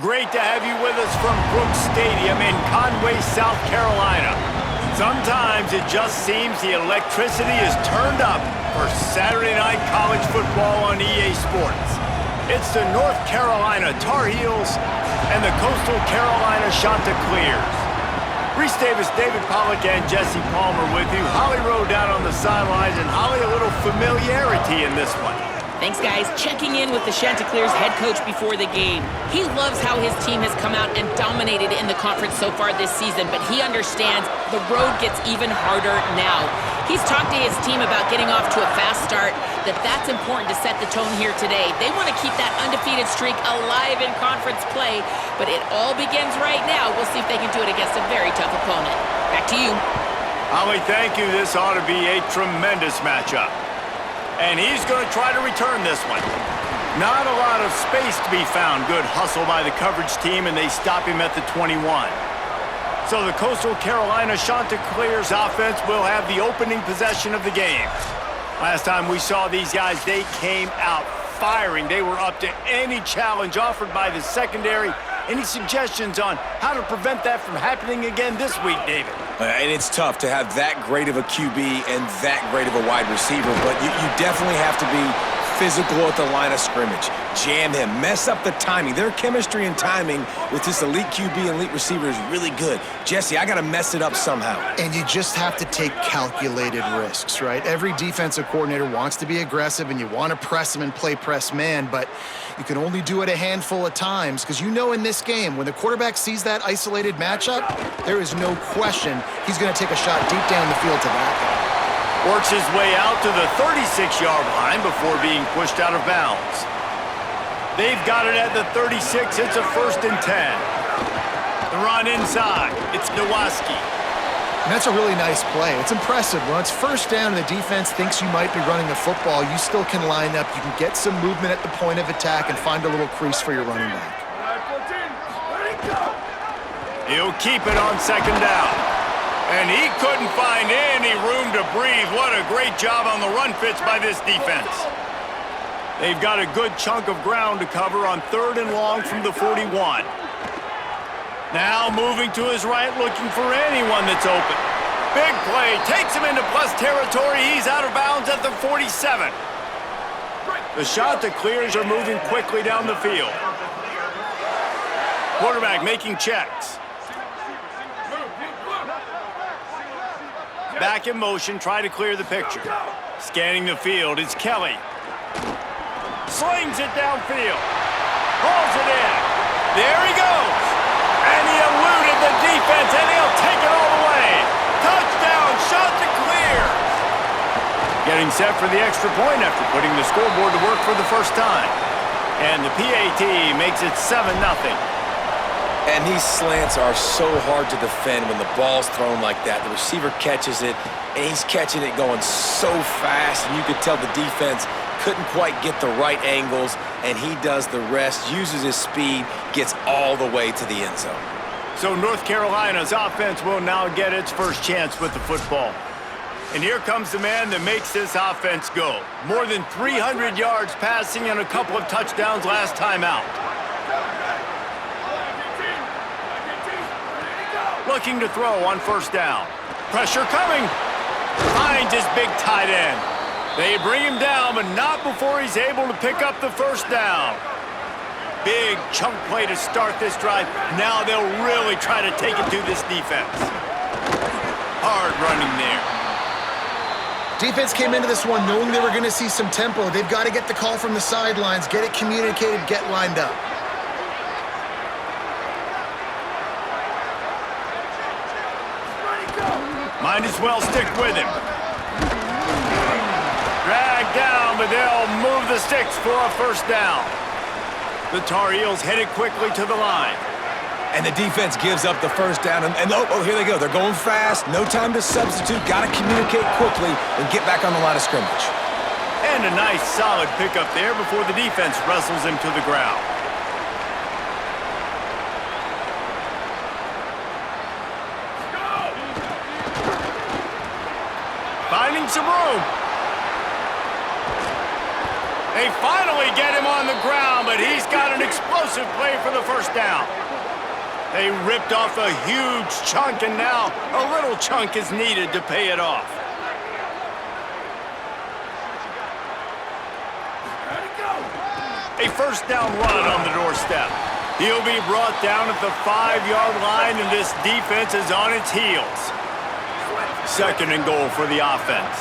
Great to have you with us from Brooks Stadium in Conway, South Carolina. Sometimes it just seems the electricity is turned up for Saturday night college football on EA Sports. It's the North Carolina Tar Heels and the Coastal Carolina Chanticleers. Reese Davis, David Pollack, and Jesse Palmer with you. Holly Rowe down on the sidelines, and Holly, a little familiarity in this one. Thanks, guys. Checking in with the Chanticleers head coach before the game. He loves how his team has come out and dominated in the conference so far this season, but he understands the road gets even harder now. He's talked to his team about getting off to a fast start, that's important to set the tone here today. They want to keep that undefeated streak alive in conference play, but it all begins right now. We'll see if they can do it against a very tough opponent. Back to you. Holly, thank you. This ought to be a tremendous matchup. And he's going to try to return this one. Not a lot of space to be found. Good hustle by the coverage team, and they stop him at the 21. So the Coastal Carolina Chanticleers offense will have the opening possession of the game. Last time we saw these guys, they came out firing. They were up to any challenge offered by the secondary. Any suggestions on how to prevent that from happening again this week, David? And it's tough to have that great of a QB and that great of a wide receiver, but you definitely have to be physical at the line of scrimmage. Jam him, mess up the timing. Their chemistry and timing with this elite QB and elite receiver is really good. Jesse, I got to mess it up somehow. And you just have to take calculated risks, right? Every defensive coordinator wants to be aggressive, and you want to press them and play press man, but you can only do it a handful of times because you know in this game, when the quarterback sees that isolated matchup, there is no question he's going to take a shot deep down the field to that guy. Works his way out to the 36-yard line before being pushed out of bounds. They've got it at the 36. It's a 1st and 10. The run inside. It's Nowaski. And that's a really nice play. It's impressive. When it's 1st down and the defense thinks you might be running the football, you still can line up. You can get some movement at the point of attack and find a little crease for your running back. He'll keep it on 2nd down. And he couldn't find any room to breathe. What a great job on the run fits by this defense. They've got a good chunk of ground to cover on 3rd and long from the 41. Now moving to his right, looking for anyone that's open. Big play, takes him into plus territory. He's out of bounds at the 47. The Chanticleers are moving quickly down the field. Quarterback making checks. Back in motion, try to clear the picture. Scanning the field, it's Kelly. Slings it downfield. Pulls it in. There he goes. And he eluded the defense, and he'll take it all the way. Touchdown, Chanticleer. Getting set for the extra point after putting the scoreboard to work for the first time. And the PAT makes it 7-0. And these slants are so hard to defend when the ball's thrown like that. The receiver catches it, and he's catching it going so fast, and you could tell the defense couldn't quite get the right angles, and he does the rest, uses his speed, gets all the way to the end zone. So North Carolina's offense will now get its first chance with the football. And here comes the man that makes this offense go. More than 300 yards passing and a couple of touchdowns last time out. Looking to throw on 1st down. Pressure coming. Finds his big tight end. They bring him down, but not before he's able to pick up the 1st down. Big chunk play to start this drive. Now they'll really try to take it to this defense. Hard running there. Defense came into this one knowing they were going to see some tempo. They've got to get the call from the sidelines, get it communicated, get lined up. Might as well stick with him. Dragged down, but they'll move the sticks for a 1st down. The Tar Heels headed quickly to the line. And the defense gives up the 1st down, and oh, here they go. They're going fast, no time to substitute, got to communicate quickly and get back on the line of scrimmage. And a nice, solid pickup there before the defense wrestles him to the ground. Finding some room. They finally get him on the ground, but he's got an explosive play for the first down. They ripped off a huge chunk, and now a little chunk is needed to pay it off. A first down run on the doorstep. He'll be brought down at the 5-yard line, and this defense is on its heels. Second and goal for the offense.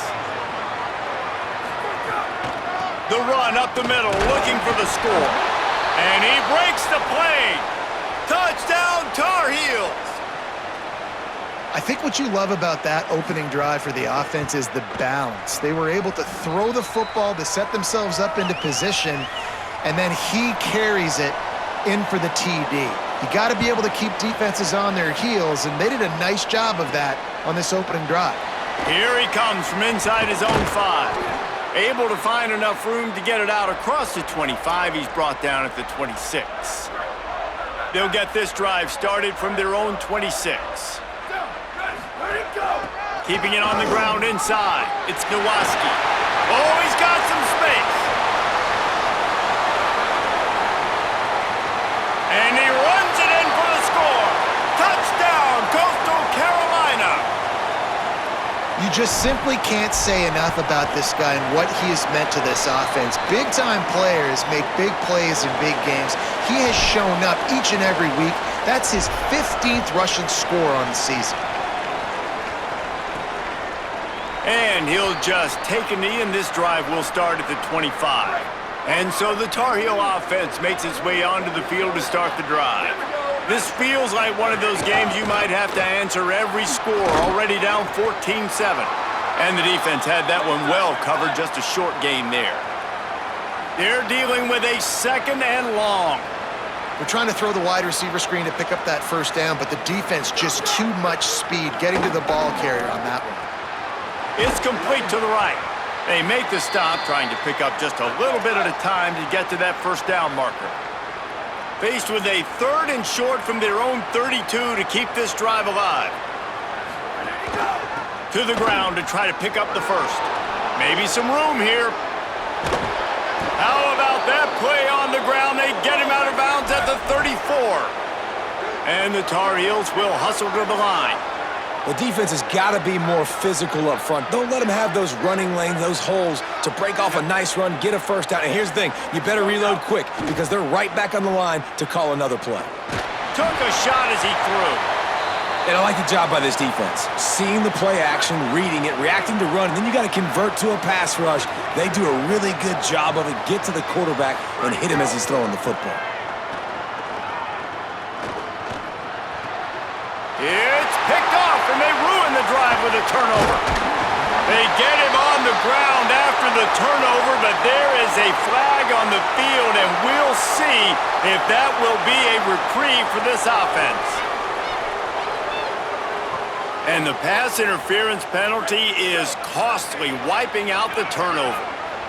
The run up the middle, looking for the score. And he breaks the play. Touchdown, Tar Heels! I think what you love about that opening drive for the offense is the balance. They were able to throw the football to set themselves up into position, and then he carries it in for the TD. You got to be able to keep defenses on their heels, and they did a nice job of that on this opening drive. Here he comes from inside his own 5. Able to find enough room to get it out across the 25. He's brought down at the 26. They'll get this drive started from their own 26. Keeping it on the ground inside. It's Nowaski. Oh, he's got some space. And he runs it in for the score. Touchdown, Coastal Carolina. You just simply can't say enough about this guy and what he has meant to this offense. Big-time players make big plays in big games. He has shown up each and every week. That's his 15th rushing score on the season. And he'll just take a knee, and this drive will start at the 25. And so the Tar Heel offense makes its way onto the field to start the drive. This feels like one of those games you might have to answer every score, already down 14-7. And the defense had that one well covered, just a short gain there. They're dealing with a second and long. They're trying to throw the wide receiver screen to pick up that first down, but the defense just too much speed getting to the ball carrier on that one. It's complete to the right. They make the stop, trying to pick up just a little bit at a time to get to that first down marker. Faced with a third and short from their own 32 to keep this drive alive. To the ground to try to pick up the first. Maybe some room here. How about that play on the ground? They get him out of bounds at the 34. And the Tar Heels will hustle to the line. The defense has got to be more physical up front. Don't let them have those running lanes, those holes to break off a nice run, get a first down. And here's the thing, you better reload quick because they're right back on the line to call another play. Took a shot as he threw. And I like the job by this defense. Seeing the play action, reading it, reacting to run, and then you got to convert to a pass rush. They do a really good job of it. Get to the quarterback and hit him as he's throwing the football. It's picked off, and they ruin the drive with a turnover. They get him on the ground after the turnover, but there is a flag on the field, and we'll see if that will be a reprieve for this offense. And the pass interference penalty is costly, wiping out the turnover.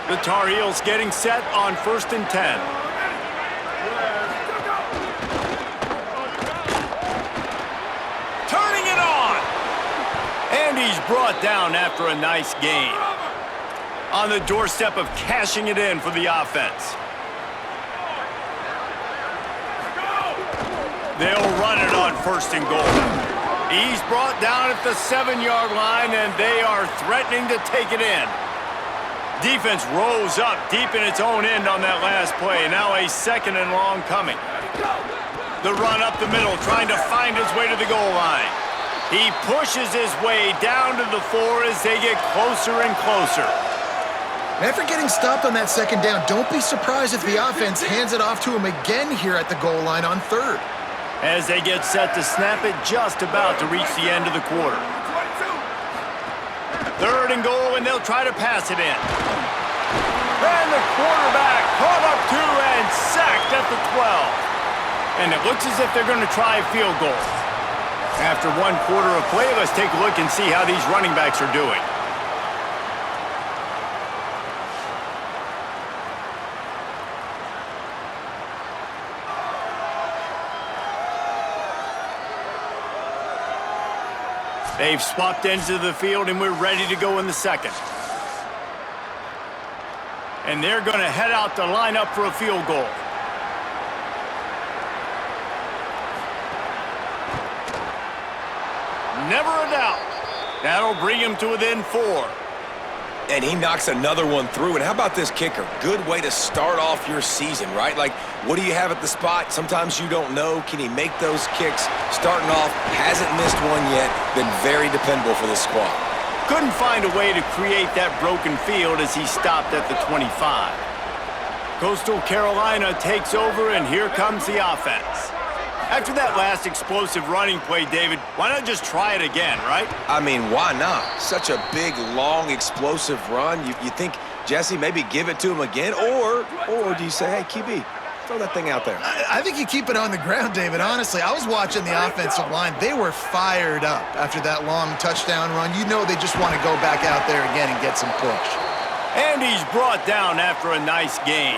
The Tar Heels getting set on 1st and 10. And he's brought down after a nice gain. On the doorstep of cashing it in for the offense. They'll run it on 1st and goal. He's brought down at the 7-yard line, and they are threatening to take it in. Defense rose up deep in its own end on that last play. Now a 2nd and long coming. The run up the middle, trying to find his way to the goal line. He pushes his way down to the 4 as they get closer and closer. After getting stopped on that 2nd down, don't be surprised if the offense hands it off to him again here at the goal line on 3rd. As they get set to snap it, just about to reach the end of the quarter. 3rd and goal, and they'll try to pass it in. And the quarterback caught up to and sacked at the 12. And it looks as if they're going to try a field goal. After 1 quarter of play, let's take a look and see how these running backs are doing. They've swapped ends of the field, and we're ready to go in the 2nd. And they're going to head out to line up for a field goal. Never a doubt. That'll bring him to within 4. And he knocks another one through. And how about this kicker? Good way to start off your season, right? Like, what do you have at the spot? Sometimes you don't know. Can he make those kicks? Starting off, hasn't missed one yet. Been very dependable for this squad. Couldn't find a way to create that broken field as he stopped at the 25. Coastal Carolina takes over, and here comes the offense. After that last explosive running play, David, why not just try it again, right? I mean, why not? Such a big, long, explosive run. You think, Jesse, maybe give it to him again? Or do you say, hey, QB, throw that thing out there? I think you keep it on the ground, David. Honestly, I was watching the offensive line. They were fired up after that long touchdown run. You know they just want to go back out there again and get some push. And he's brought down after a nice gain.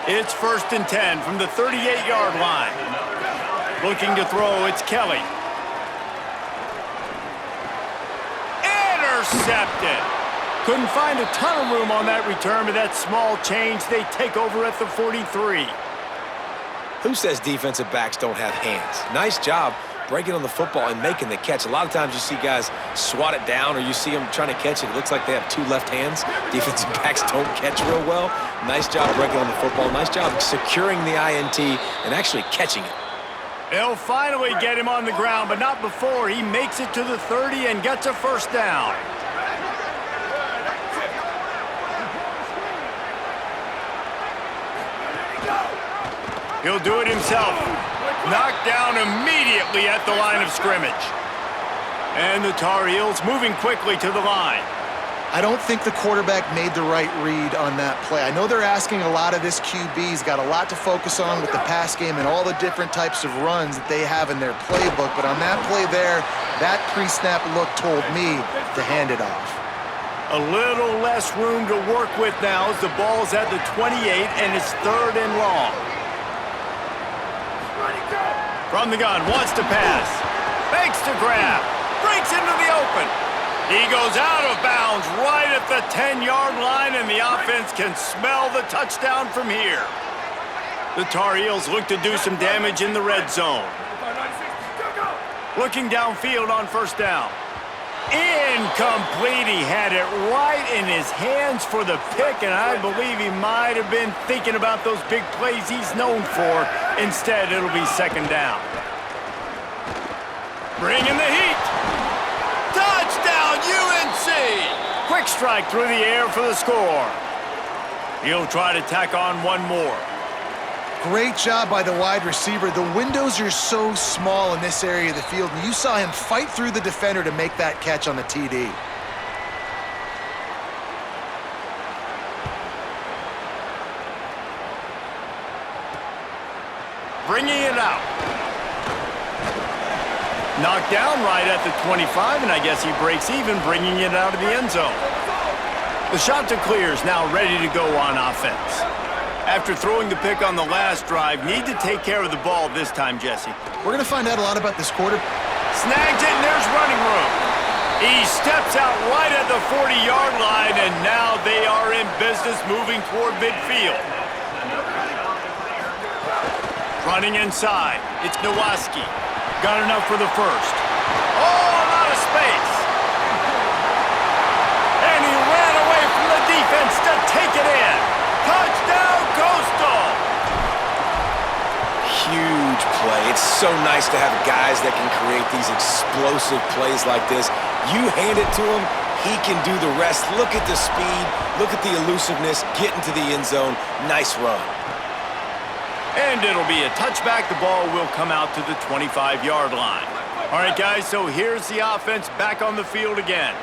It's 1st and 10 from the 38-yard line. Looking to throw, it's Kelly. Intercepted. Couldn't find a ton of room on that return, but that small change, they take over at the 43. Who says defensive backs don't have hands? Nice job breaking on the football and making the catch. A lot of times you see guys swat it down or you see them trying to catch it. It looks like they have 2 left hands. Defensive backs don't catch real well. Nice job breaking on the football. Nice job securing the INT and actually catching it. They'll finally get him on the ground, but not before he makes it to the 30 and gets a 1st down. He'll do it himself. Knocked down immediately at the line of scrimmage. And the Tar Heels moving quickly to the line. I don't think the quarterback made the right read on that play. I know they're asking a lot of this QB. He's got a lot to focus on with the pass game and all the different types of runs that they have in their playbook. But on that play there, that pre-snap look told me to hand it off. A little less room to work with now as the ball's at the 28 and it's 3rd and long. From the gun, wants to pass. Makes the grab. Breaks into the open. He goes out of bounds right at the 10-yard line, and the offense can smell the touchdown from here. The Tar Heels look to do some damage in the red zone. Looking downfield on 1st down. Incomplete. He had it right in his hands for the pick, and I believe he might have been thinking about those big plays he's known for. Instead, it'll be 2nd down. Bringing the heat. Touchdown, UNC! Quick strike through the air for the score. He'll try to tack on one more. Great job by the wide receiver. The windows are so small in this area of the field, and you saw him fight through the defender to make that catch on the TD. Bringing it out. Knocked down right at the 25, and I guess he breaks even, bringing it out of the end zone. The shot to clear is now ready to go on offense. After throwing the pick on the last drive, need to take care of the ball this time, Jesse. We're going to find out a lot about this quarter. Snags it, and there's running room. He steps out right at the 40-yard line, and now they are in business moving toward midfield. Running inside, it's Nowaski. Got enough for the 1st. Oh, a lot of space. And he ran away from the defense to take it in. Touchdown, Coastal! Huge play. It's so nice to have guys that can create these explosive plays like this. You hand it to him, he can do the rest. Look at the speed. Look at the elusiveness. Get into the end zone. Nice run. And it'll be a touchback. The ball will come out to the 25-yard line. All right, guys, so here's the offense back on the field again.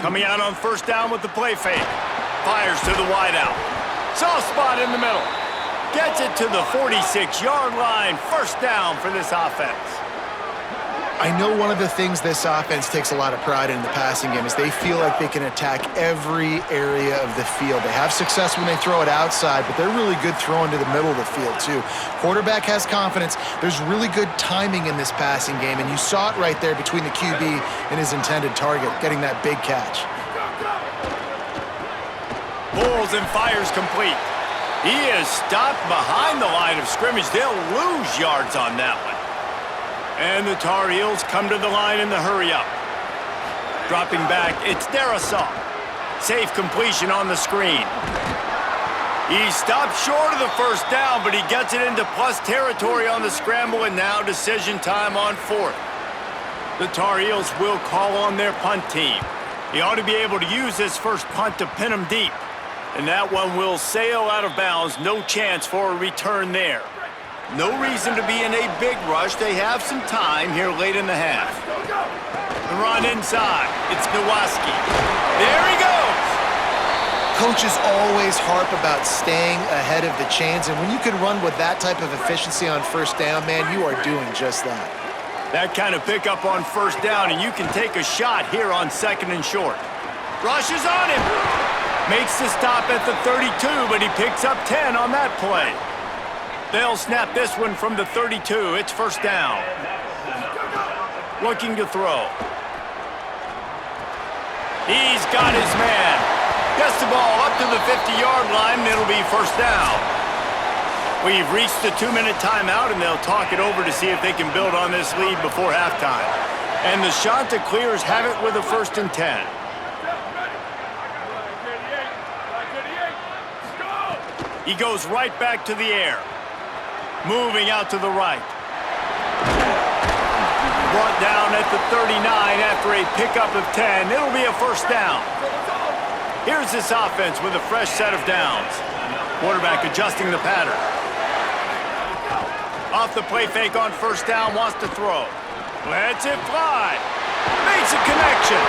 Coming out on 1st down with the play fake. Fires to the wideout. Soft spot in the middle. Gets it to the 46-yard line. 1st down for this offense. I know one of the things this offense takes a lot of pride in the passing game is they feel like they can attack every area of the field. They have success when they throw it outside, but they're really good throwing to the middle of the field too. Quarterback has confidence. There's really good timing in this passing game, and you saw it right there between the QB and his intended target, getting that big catch. Pulls and fires complete. He is stopped behind the line of scrimmage. They'll lose yards on that one. And the Tar Heels come to the line in the hurry-up. Dropping back, it's Darrisaw. Safe completion on the screen. He stopped short of the first down, but he gets it into plus territory on the scramble, and now decision time on fourth. The Tar Heels will call on their punt team. He ought to be able to use his first punt to pin him deep. And that one will sail out of bounds. No chance for a return there. No reason to be in a big rush. They have some time here late in the half. The run inside. It's Nowaski. There he goes. Coaches always harp about staying ahead of the chains, and when you can run with that type of efficiency on first down, man, you are doing just that. That kind of pickup on first down, and you can take a shot here on second and short. Rushes on him. Makes the stop at the 32, but he picks up 10 on that play. They'll snap this one from the 32. It's first down. Looking to throw. He's got his man. Gets the ball up to the 50-yard line, and it'll be first down. We've reached the 2-minute timeout, and they'll talk it over to see if they can build on this lead before halftime. And the Chanticleers have it with a 1st and 10. He goes right back to the air. Moving out to the right. Brought down at the 39 after a pickup of 10. It'll be a first down. Here's this offense with a fresh set of downs. Quarterback adjusting the pattern. Off the play fake on first down, wants to throw. Lets it fly. Makes a connection.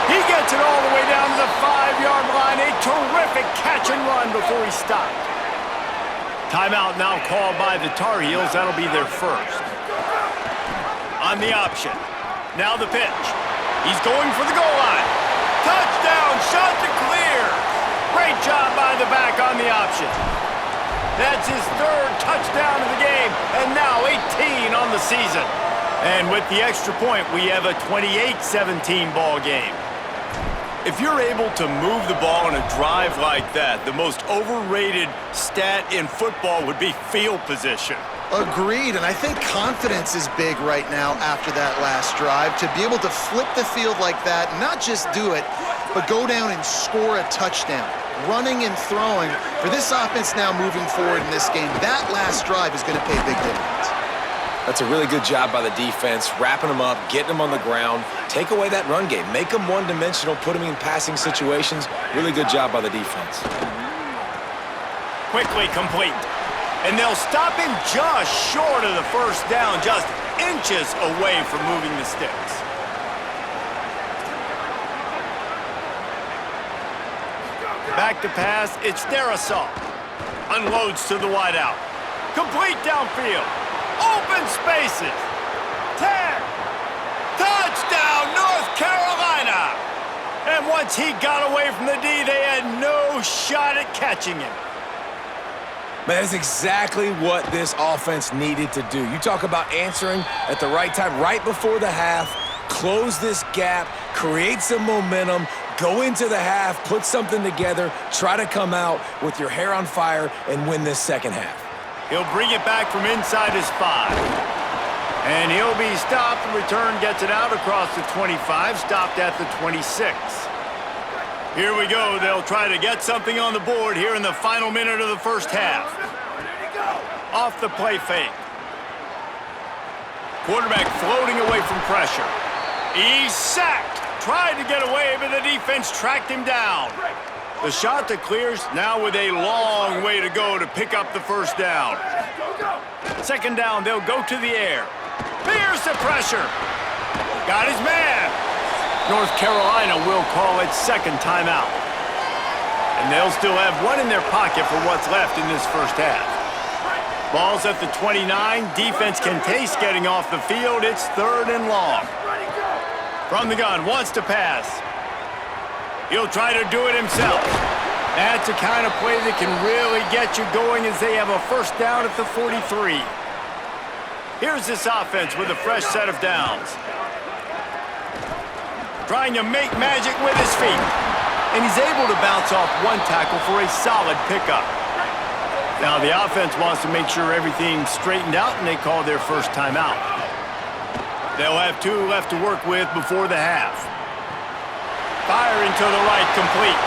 He gets it all the way down to the 5-yard line. A terrific catch and run before he stopped. Timeout now called by the Tar Heels. That'll be their first. On the option. Now the pitch. He's going for the goal line. Touchdown, Chanticleer. Great job by the back on the option. That's his 3rd touchdown of the game, and now 18 on the season. And with the extra point, we have a 28-17 ball game. If you're able to move the ball in a drive like that, the most overrated stat in football would be field position. Agreed, and I think confidence is big right now after that last drive. To be able to flip the field like that, not just do it, but go down and score a touchdown. Running and throwing, for this offense now moving forward in this game, that last drive is going to pay big dividends. That's a really good job by the defense, wrapping them up, getting them on the ground. Take away that run game. Make them one-dimensional, put them in passing situations. Really good job by the defense. Quickly complete. And they'll stop him just short of the first down, just inches away from moving the sticks. Back to pass, it's Darrisaw. Unloads to the wideout. Complete downfield. Open spaces. 10. Touchdown, North Carolina. And once he got away from the D, they had no shot at catching him. Man, that's exactly what this offense needed to do. You talk about answering at the right time, right before the half, close this gap, create some momentum, go into the half, put something together, try to come out with your hair on fire and win this second half. He'll bring it back from inside his 5. And he'll be stopped. The return gets it out across the 25, stopped at the 26. Here we go. They'll try to get something on the board here in the final minute of the first half. Off the play fake. Quarterback floating away from pressure. He's sacked. Tried to get away, but the defense tracked him down. The Chanticleers now with a long way to go to pick up the first down. Second down, they'll go to the air. Here's the pressure. Got his man. North Carolina will call its second timeout. And they'll still have one in their pocket for what's left in this first half. Ball's at the 29. Defense can taste getting off the field. It's 3rd and long. From the gun, wants to pass. He'll try to do it himself. That's the kind of play that can really get you going as they have a first down at the 43. Here's this offense with a fresh set of downs. Trying to make magic with his feet. And he's able to bounce off one tackle for a solid pickup. Now the offense wants to make sure everything's straightened out, and they call their first timeout. They'll have 2 left to work with before the half. Firing to the right, complete.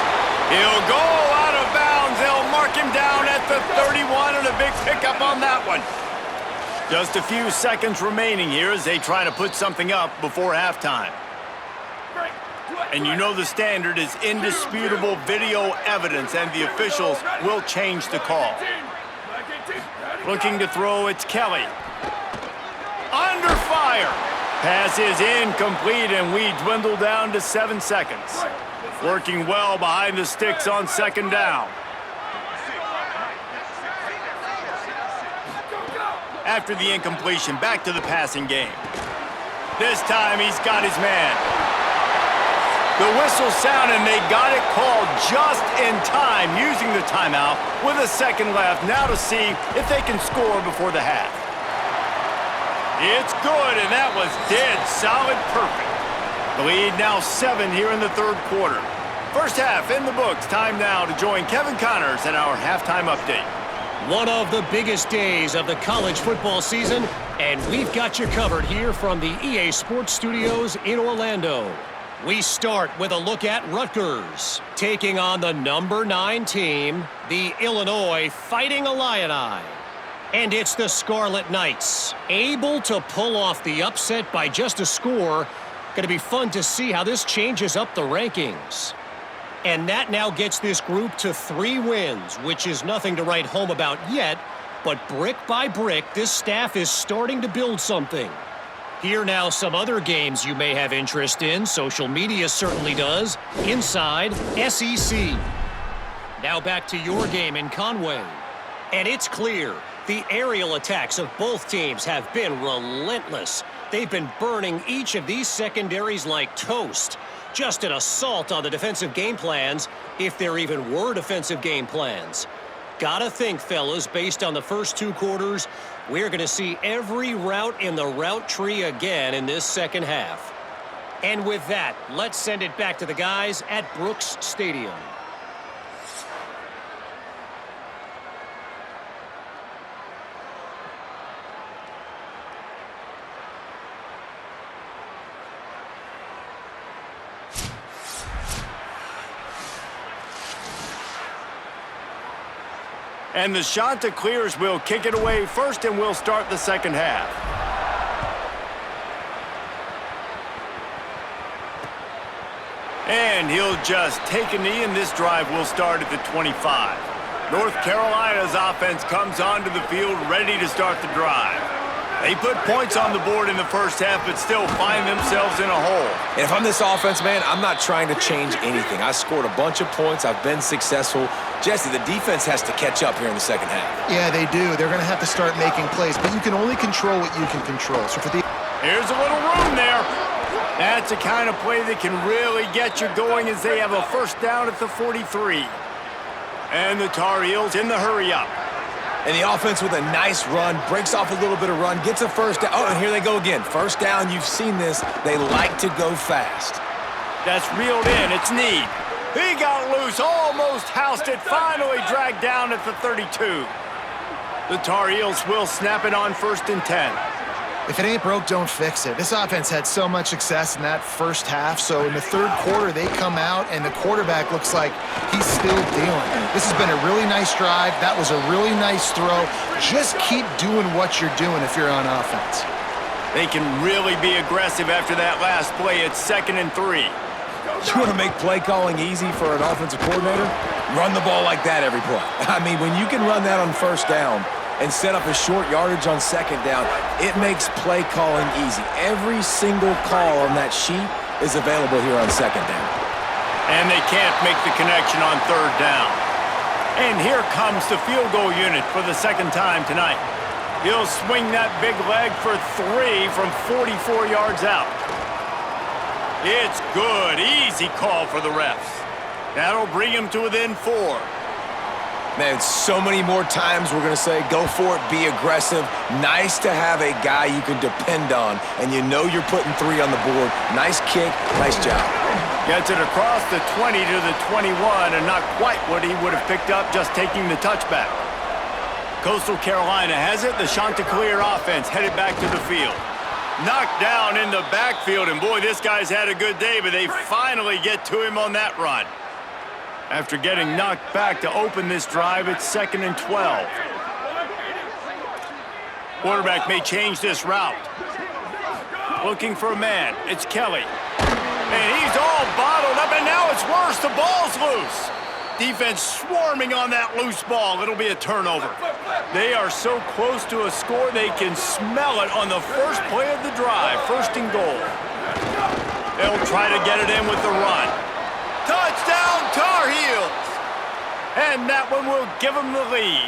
He'll go out of bounds. They'll mark him down at the 31, and a big pickup on that one. Just a few seconds remaining here as they try to put something up before halftime. And you know the standard is indisputable video evidence, and the officials will change the call. Looking to throw, it's Kelly. Under fire. Pass is incomplete, and we dwindle down to 7 seconds. Working well behind the sticks on 2nd down. After the incompletion, back to the passing game. This time he's got his man. The whistle sounded, and they got it called just in time, using the timeout with a second left. Now to see if they can score before the half. It's good, and that was dead solid perfect. The lead now 7 here in the 3rd quarter. First half in the books. Time now to join Kevin Connors in our halftime update. One of the biggest days of the college football season, and we've got you covered here from the EA Sports Studios in Orlando. We start with a look at Rutgers, taking on the number 9 team, the Illinois Fighting Illini. And it's the Scarlet Knights, able to pull off the upset by just a score. Going to be fun to see how this changes up the rankings. And that now gets this group to 3 wins, which is nothing to write home about yet, but brick by brick, this staff is starting to build something. Here now some other games you may have interest in. Social media certainly does. Inside SEC. Now back to your game in Conway. And it's clear the aerial attacks of both teams have been relentless. They've been burning each of these secondaries like toast. Just an assault on the defensive game plans, if there even were defensive game plans. Gotta think, fellas, based on the first 2 quarters, we're going to see every route in the route tree again in this second half. And with that, let's send it back to the guys at Brooks Stadium. And the Chanticleers will kick it away first, and we'll start the second half. And he'll just take a knee, and this drive will start at the 25. North Carolina's offense comes onto the field ready to start the drive. They put points on the board in the first half, but still find themselves in a hole. And if I'm this offense, man, I'm not trying to change anything. I scored a bunch of points. I've been successful. Jesse, the defense has to catch up here in the second half. Yeah, they do. They're going to have to start making plays, but you can only control what you can control. So for the Here's a little room there. That's the kind of play that can really get you going as they have a first down at the 43. And the Tar Heels in the hurry-up. And the offense with a nice run, breaks off a little bit of run, gets a first down. Oh, and here they go again. First down, you've seen this. They like to go fast. That's reeled in. It's Need. He got loose, almost housed it, finally dragged down at the 32. The Tar Heels will snap it on 1st and 10. If it ain't broke, don't fix it. This offense had so much success in that first half, so in the 3rd quarter, they come out, and the quarterback looks like he's still dealing. This has been a really nice drive. That was a really nice throw. Just keep doing what you're doing if you're on offense. They can really be aggressive after that last play. It's 2nd and 3. You want to make play calling easy for an offensive coordinator? Run the ball like that every play. I mean, when you can run that on first down and set up a short yardage on second down, it makes play calling easy. Every single call on that sheet is available here on second down. And they can't make the connection on 3rd down. And here comes the field goal unit for the second time tonight. He'll swing that big leg for 3 from 44 yards out. It's good. Easy call for the refs. That'll bring him to within 4. Man, so many more times we're going to say, go for it, be aggressive. Nice to have a guy you can depend on, and you know you're putting 3 on the board. Nice kick, nice job. Gets it across the 20 to the 21, and not quite what he would have picked up just taking the touchback. Coastal Carolina has it. The Chanticleer offense headed back to the field. Knocked down in the backfield, and boy, this guy's had a good day, but they finally get to him on that run. After getting knocked back to open this drive, it's 2nd and 12. Quarterback may change this route. Looking for a man. It's Kelly. And he's all bottled up, and now it's worse. The ball's loose. Defense swarming on that loose ball. It'll be a turnover. They are so close to a score, they can smell it on the first play of the drive. 1st and goal. They'll try to get it in with the run. Touchdown, Tar Heels! And that one will give them the lead.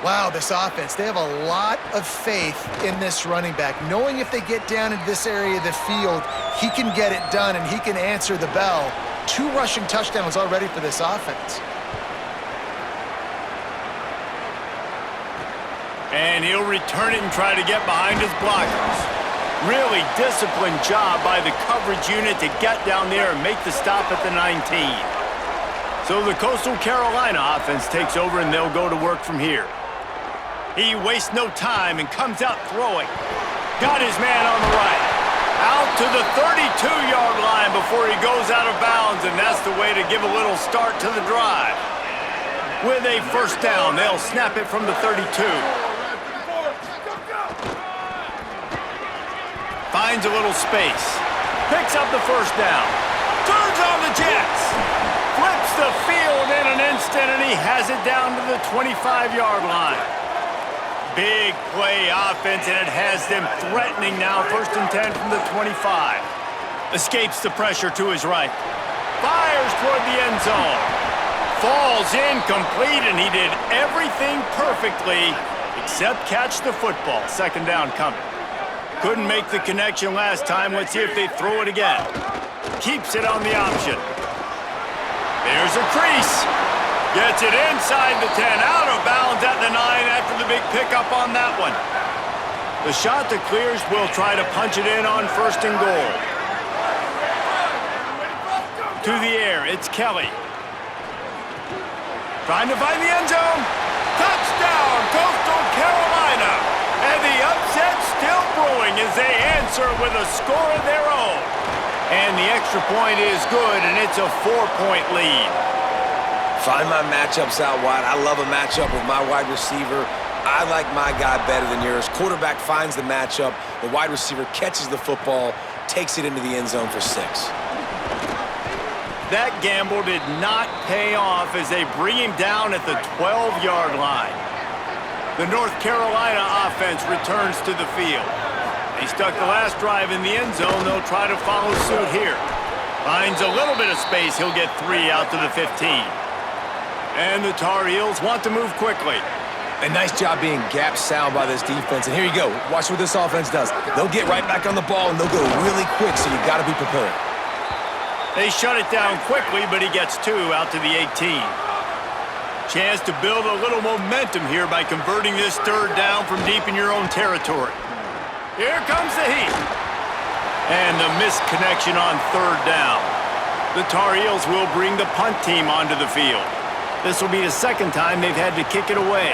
Wow, this offense, they have a lot of faith in this running back, knowing if they get down into this area of the field, he can get it done and he can answer the bell. 2 rushing touchdowns already for this offense. And he'll return it and try to get behind his blockers. Really disciplined job by the coverage unit to get down there and make the stop at the 19. So the Coastal Carolina offense takes over, and they'll go to work from here. He wastes no time and comes out throwing. Got his man on the right. Out to the 32-yard line before he goes out of bounds, and that's the way to give a little start to the drive. With a 1st down, they'll snap it from the 32. Finds a little space. Picks up the 1st down. Turns on the Jets. Flips the field in an instant, and he has it down to the 25-yard line. Big play offense, and it has them threatening now. 1st and 10 from the 25. Escapes the pressure to his right. Fires toward the end zone. Falls incomplete, and he did everything perfectly except catch the football. 2nd down coming. Couldn't make the connection last time. Let's see if they throw it again. Keeps it on the option. There's a crease. Gets it inside the 10, out of bounds at the 9 after the big pickup on that one. The Chanticleers will try to punch it in on 1st and goal. To the air, it's Kelly. Trying to find the end zone. Touchdown, Coastal Carolina. And the upset still brewing as they answer with a score of their own. And the extra point is good, and it's a 4-point lead. Find my matchups out wide. I love a matchup with my wide receiver. I like my guy better than yours. Quarterback finds the matchup. The wide receiver catches the football, takes it into the end zone for 6. That gamble did not pay off as they bring him down at the 12-yard line. The North Carolina offense returns to the field. They stuck the last drive in the end zone. They'll try to follow suit here. Finds a little bit of space. He'll get 3 out to the 15. And the Tar Heels want to move quickly. A nice job being gap sound by this defense. And here you go. Watch what this offense does. They'll get right back on the ball, and they'll go really quick, so you got to be prepared. They shut it down quickly, but he gets 2 out to the 18. Chance to build a little momentum here by converting this 3rd down from deep in your own territory. Here comes the heat. And the missed connection on 3rd down. The Tar Heels will bring the punt team onto the field. This will be the 2nd time they've had to kick it away.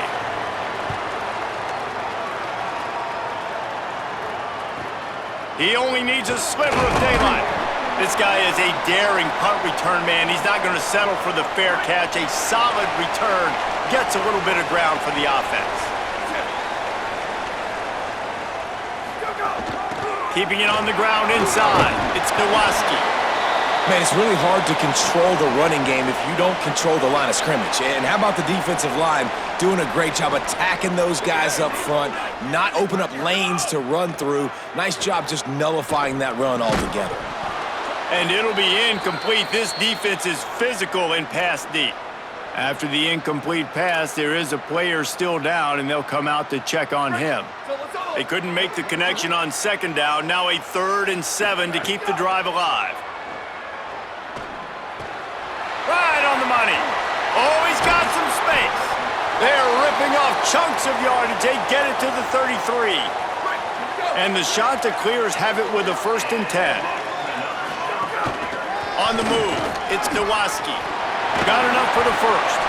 He only needs a sliver of daylight. This guy is a daring punt return man. He's not going to settle for the fair catch. A solid return gets a little bit of ground for the offense. Keeping it on the ground inside. It's Kowalski. Man, it's really hard to control the running game if you don't control the line of scrimmage. And how about the defensive line doing a great job attacking those guys up front, not open up lanes to run through. Nice job just nullifying that run altogether. And it'll be incomplete. This defense is physical and pass deep. After the incomplete pass, there is a player still down, and they'll come out to check on him. They couldn't make the connection on second down. Now a 3rd and 7 to keep the drive alive. Right on the money. Oh, he's got some space. They're ripping off chunks of yardage. They get it to the 33. And the Chanticleers have it with a 1st and 10. On the move, it's Nowaski. Got enough for the 1st.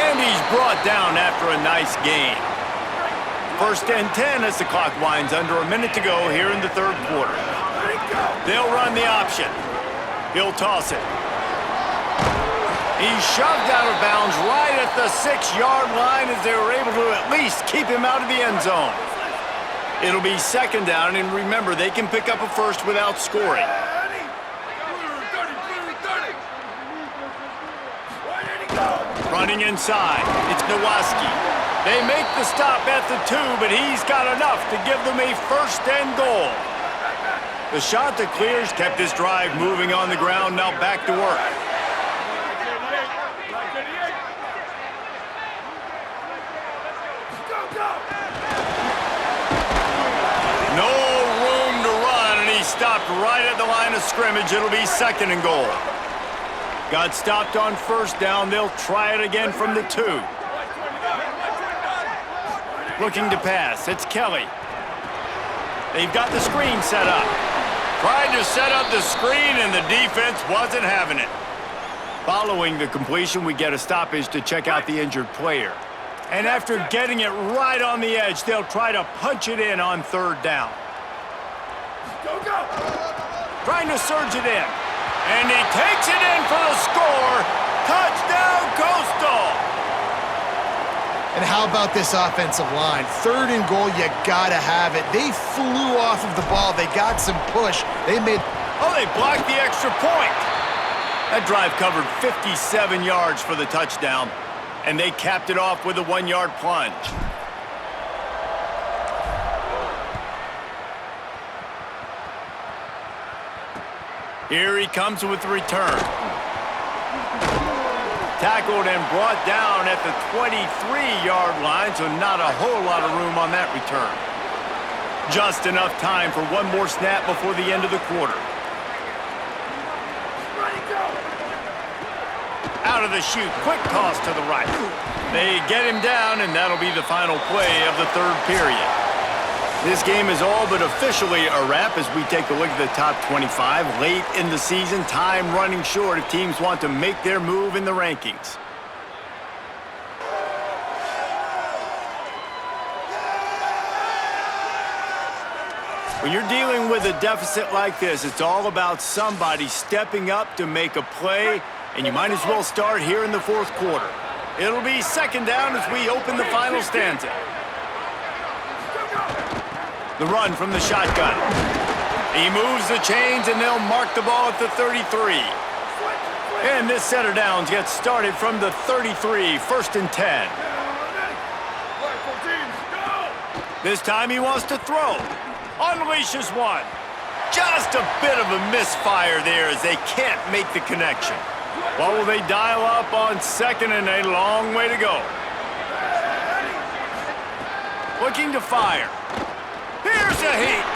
And he's brought down after a nice gain. 1st and 10 as the clock winds under a minute to go here in the 3rd quarter. They'll run the option. He'll toss it. He's shoved out of bounds right at the 6-yard line as they were able to at least keep him out of the end zone. It'll be 2nd down, and remember, they can pick up a 1st without scoring. Running inside, it's Nowaski. They make the stop at the 2, but he's got enough to give them a 1st and goal. The Chanticleers kept this drive moving on the ground, now back to work. No room to run, and he stopped right at the line of scrimmage. It'll be 2nd and goal. Got stopped on 1st down. They'll try it again from the 2. Looking to pass. It's Kelly. They've got the screen set up. Tried to set up the screen, and the defense wasn't having it. Following the completion, we get a stoppage to check out the injured player. And after getting it right on the edge, they'll try to punch it in on 3rd down. Trying to surge it in. And he takes it in for the score. Touchdown, Coastal! And how about this offensive line? 3rd and goal, you gotta have it. They flew off of the ball. They got some push. They blocked the extra point. That drive covered 57 yards for the touchdown, and they capped it off with a 1-yard plunge. Here he comes with the return. Tackled and brought down at the 23-yard line, so not a whole lot of room on that return. Just enough time for one more snap before the end of the quarter. Out of the chute, quick toss to the right. They get him down, and that'll be the final play of the 3rd period. This game is all but officially a wrap as we take a look at the top 25 late in the season. Time running short if teams want to make their move in the rankings. When you're dealing with a deficit like this, it's all about somebody stepping up to make a play, and you might as well start here in the 4th quarter. It'll be 2nd down as we open the final stanza. The run from the shotgun. He moves the chains, and they'll mark the ball at the 33. And this set of downs gets started from the 33, 1st and 10. This time he wants to throw. Unleashes one. Just a bit of a misfire there as they can't make the connection. What will they dial up on 2nd and a long way to go? Looking to fire. Here's a heat.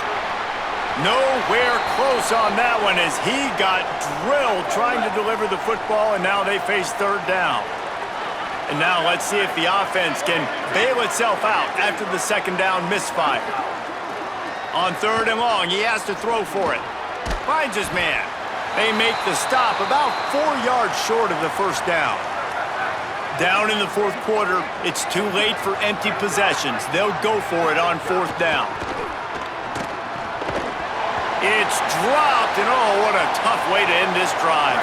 Nowhere close on that one as he got drilled trying to deliver the football, and now they face 3rd down. And now let's see if the offense can bail itself out after the 2nd down misfire. On 3rd and long, he has to throw for it. Finds his man. They make the stop about 4 yards short of the 1st down. Down in the 4th quarter, it's too late for empty possessions. They'll go for it on 4th down. It's dropped, and oh, what a tough way to end this drive.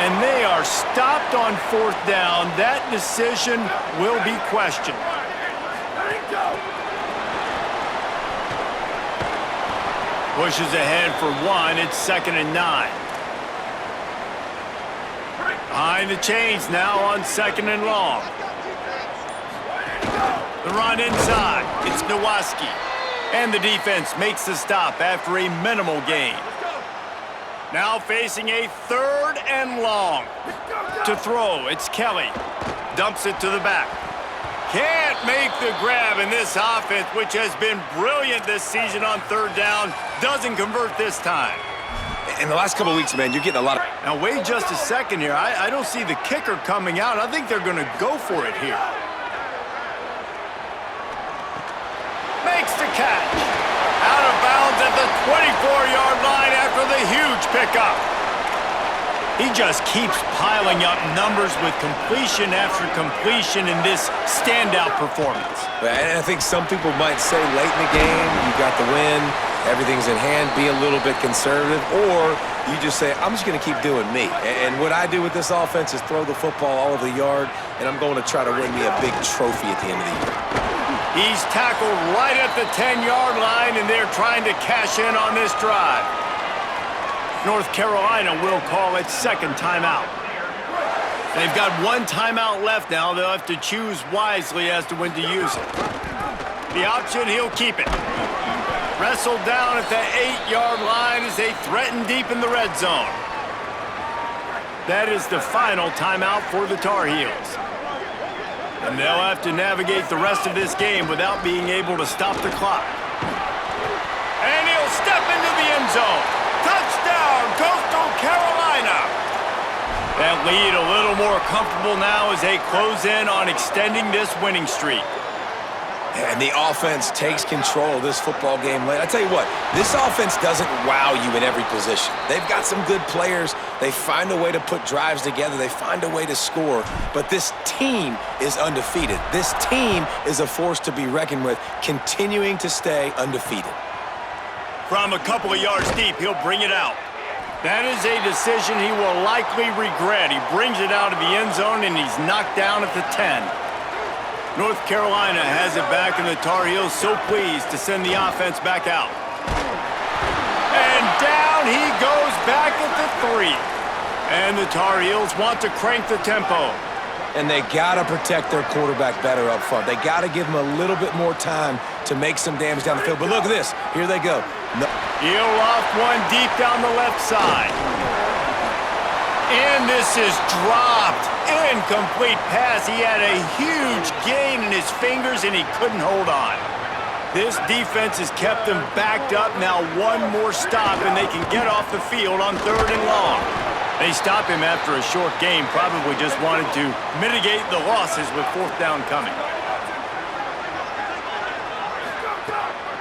And they are stopped on 4th down. That decision will be questioned. Pushes ahead for 1. It's 2nd and 9. Behind the chains now on 2nd and long. The run inside. It's Nowaski. And the defense makes the stop after a minimal gain. Now facing a 3rd and long. To throw, it's Kelly. Dumps it to the back. Can't make the grab, in this offense, which has been brilliant this season on 3rd down, doesn't convert this time. In the last couple of weeks, man, you're getting a lot of... Now, wait just a second here. I don't see the kicker coming out. I think they're going to go for it here. Makes the catch. Out of bounds at the 24-yard line after the huge pickup. He just keeps piling up numbers with completion after completion in this standout performance. And I think some people might say late in the game, you got the win, everything's in hand, be a little bit conservative, or you just say, I'm just going to keep doing me. And what I do with this offense is throw the football all over the yard, and I'm going to try to win me a big trophy at the end of the year. He's tackled right at the 10-yard line, and they're trying to cash in on this drive. North Carolina will call its 2nd timeout. They've got 1 timeout left now. They'll have to choose wisely as to when to use it. The option, he'll keep it. Wrestled down at the 8-yard line as they threaten deep in the red zone. That is the final timeout for the Tar Heels. And they'll have to navigate the rest of this game without being able to stop the clock. And he'll step into the end zone. Touchdown, Coastal Carolina! That lead a little more comfortable now as they close in on extending this winning streak. And the offense takes control of this football game late. I tell you what, this offense doesn't wow you in every position. They've got some good players. They find a way to put drives together. They find a way to score. But this team is undefeated. This team is a force to be reckoned with, continuing to stay undefeated. From a couple of yards deep, he'll bring it out. That is a decision he will likely regret. He brings it out of the end zone, and he's knocked down at the 10. North Carolina has it back, and the Tar Heels so pleased to send the offense back out. And down he goes back at the 3. And the Tar Heels want to crank the tempo. And they got to protect their quarterback better up front. They got to give him a little bit more time to make some damage down the field. But look at this. Here they go. No. He'll loft one deep down the left side. And this is dropped. Incomplete pass. He had a huge gain in his fingers, and he couldn't hold on. This defense has kept them backed up. Now 1 more stop, and they can get off the field on 3rd and long. They stop him after a short game, probably just wanted to mitigate the losses with 4th down coming.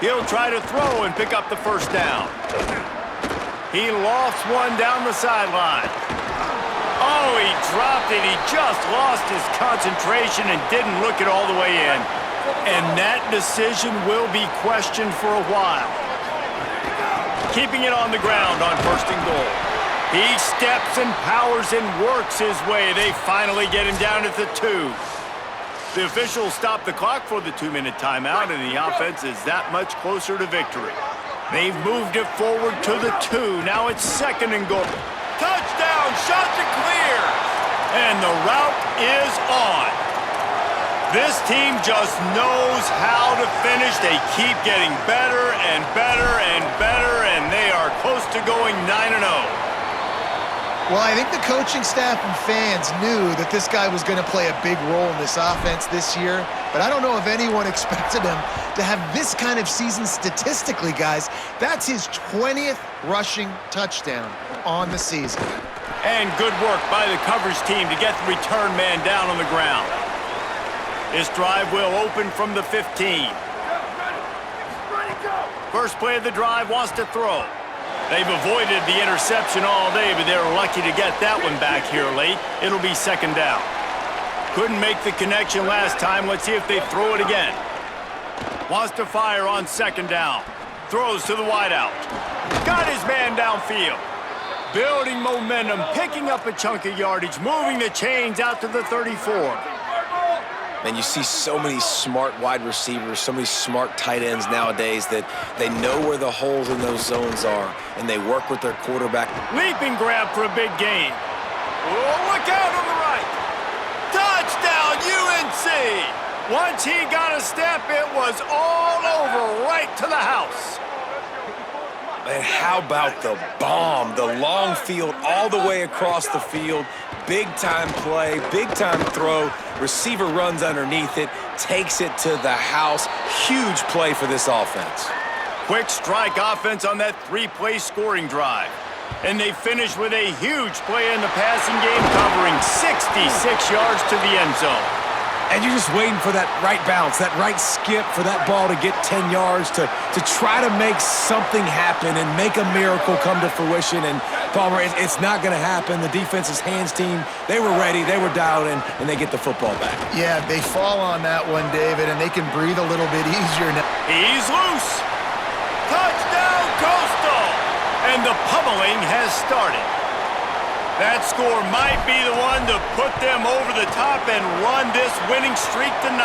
He'll try to throw and pick up the 1st down. He lofts one down the sideline. Oh, he dropped it. He just lost his concentration and didn't look it all the way in. And that decision will be questioned for a while. Keeping it on the ground on 1st and goal. He steps and powers and works his way. They finally get him down at the 2. The officials stop the clock for the 2-minute timeout, and the offense is that much closer to victory. They've moved it forward to the 2. Now it's 2nd and goal. Touchdown, shot to clear. And the route is on. This team just knows how to finish. They keep getting better and better and better, and they are close to going 9-0. Well, I think the coaching staff and fans knew that this guy was going to play a big role in this offense this year, but I don't know if anyone expected him to have this kind of season statistically, guys. That's his 20th rushing touchdown on the season. And good work by the coverage team to get the return man down on the ground. This drive will open from the 15. First play of the drive wants to throw. They've avoided the interception all day, but they're lucky to get that one back here late. It'll be 2nd down. Couldn't make the connection last time. Let's see if they throw it again. Wants to fire on 2nd down. Throws to the wideout. Got his man downfield. Building momentum, picking up a chunk of yardage, moving the chains out to the 34. And you see so many smart wide receivers, so many smart tight ends nowadays that they know where the holes in those zones are, and they work with their quarterback. Leaping grab for a big gain. Oh, look out on the right. Touchdown, UNC. Once he got a step, it was all over right to the house. And how about the bomb? The long field all the way across the field. Big-time play, big-time throw. Receiver runs underneath it, takes it to the house. Huge play for this offense. Quick strike offense on that three-play scoring drive. And they finish with a huge play in the passing game, covering 66 yards to the end zone. And you're just waiting for that right bounce, that right skip for that ball to get 10 yards to try to make something happen and make a miracle come to fruition. And, Palmer, it's not going to happen. The defense's hands team, they were ready, they were dialed in, and they get the football back. Yeah, they fall on that one, David, and they can breathe a little bit easier now. He's loose. Touchdown, Coastal. And the pummeling has started. That score might be the one to put them over the top and run this winning streak to 9.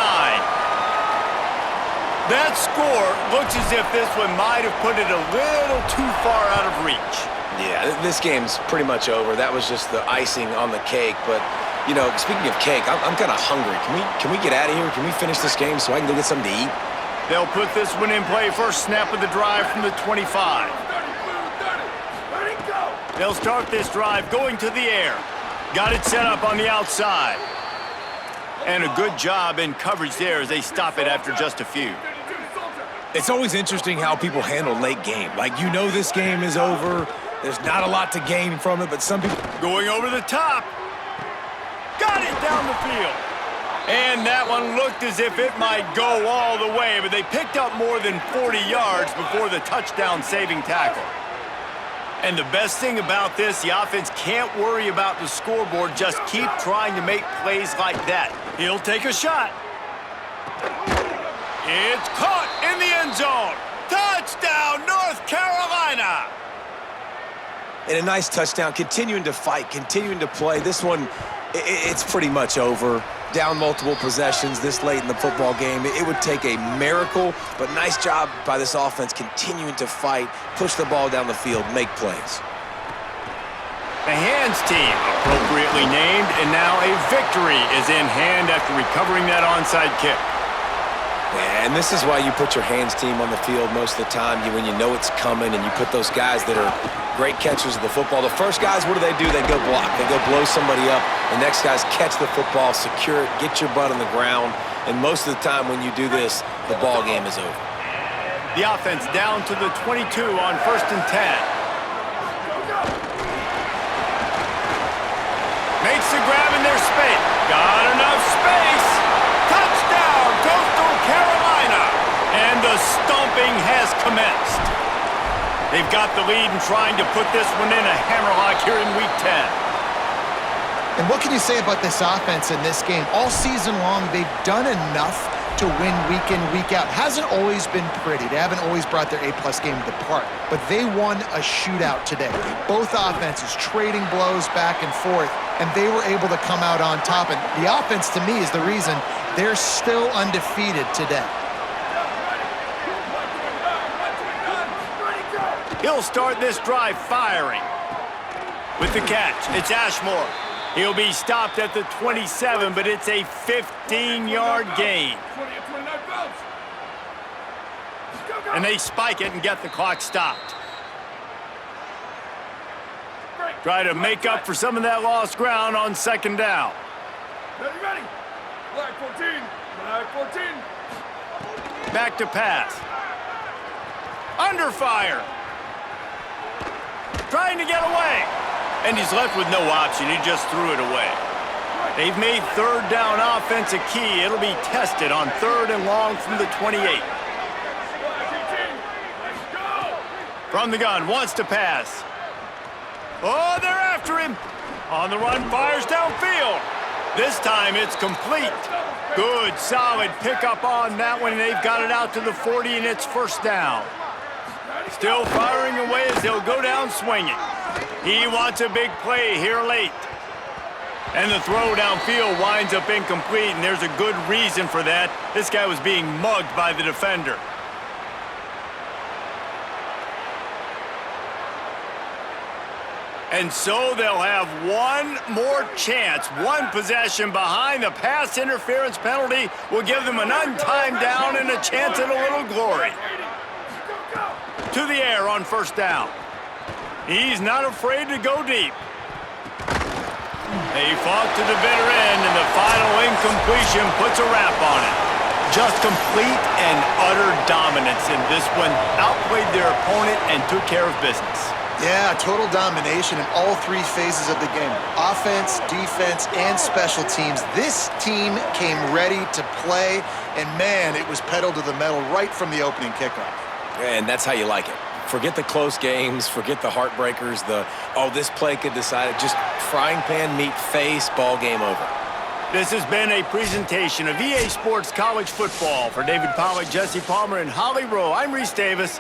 That score looks as if this one might have put it a little too far out of reach. Yeah, this game's pretty much over. That was just the icing on the cake. But, you know, speaking of cake, I'm kind of hungry. Can we get out of here? Can we finish this game so I can go get something to eat? They'll put this one in play first snap of the drive from the 25. They'll start this drive going to the air. Got it set up on the outside. And a good job in coverage there as they stop it after just a few. It's always interesting how people handle late game. Like, you know this game is over. There's not a lot to gain from it, but some people... Going over the top. Got it down the field. And that one looked as if it might go all the way, but they picked up more than 40 yards before the touchdown-saving tackle. And the best thing about this, the offense can't worry about the scoreboard. Just keep trying to make plays like that. He'll take a shot. It's caught in the end zone. Touchdown, North Carolina. And a nice touchdown, continuing to fight, continuing to play. This one, it's pretty much over. Down multiple possessions this late in the football game. It would take a miracle, but nice job by this offense continuing to fight, push the ball down the field, make plays. The hands team, appropriately named, and now a victory is in hand after recovering that onside kick. And this is why you put your hands team on the field most of the time, when you know it's coming, and you put those guys that are great catchers of the football. The first guys, what do? They go block. They go blow somebody up. The next guys catch the football, secure it, get your butt on the ground. And most of the time when you do this, the ball game is over. The offense down to the 22 on 1st and 10. Makes the grab in their space. Got enough space. Touchdown, Coastal Carolina. And the stomping has commenced. They've got the lead and trying to put this one in a hammerlock here in Week 10. And what can you say about this offense in this game? All season long, they've done enough to win week in, week out. Hasn't always been pretty. They haven't always brought their A-plus game to the park. But they won a shootout today. Both offenses trading blows back and forth, and they were able to come out on top. And the offense, to me, is the reason they're still undefeated today. He'll start this drive firing. With the catch, it's Ashmore. He'll be stopped at the 27, but it's a 15-yard gain. And they spike it and get the clock stopped. Try to make up for some of that lost ground on 2nd down. Ready. Black 14. Black 14. Back to pass. Under fire. Trying to get away. And he's left with no option. He just threw it away. They've made 3rd down offense a key. It'll be tested on 3rd and long from the 28. From the gun, wants to pass. Oh, they're after him. On the run, fires downfield. This time it's complete. Good, solid pickup on that one, and they've got it out to the 40, and it's 1st down. Still firing away as they'll go down swinging. He wants a big play here late. And the throw downfield winds up incomplete, and there's a good reason for that. This guy was being mugged by the defender. And so they'll have one more chance. One possession behind. The pass interference penalty will give them an untimed down and a chance at a little glory. to the air on first down. He's not afraid to go deep. They fought to the bitter end, and the final incompletion puts a wrap on it. Just complete and utter dominance in this one. Outplayed their opponent and took care of business. Yeah, total domination in all three phases of the game. Offense, defense, and special teams. This team came ready to play, and man, it was pedal to the metal right from the opening kickoff. And that's how you like it. Forget the close games, forget the heartbreakers, this play could decide it. Just frying pan meet face, ball game over. This has been a presentation of EA Sports College Football. For David Pollack, Jesse Palmer, and Holly Rowe, I'm Reese Davis.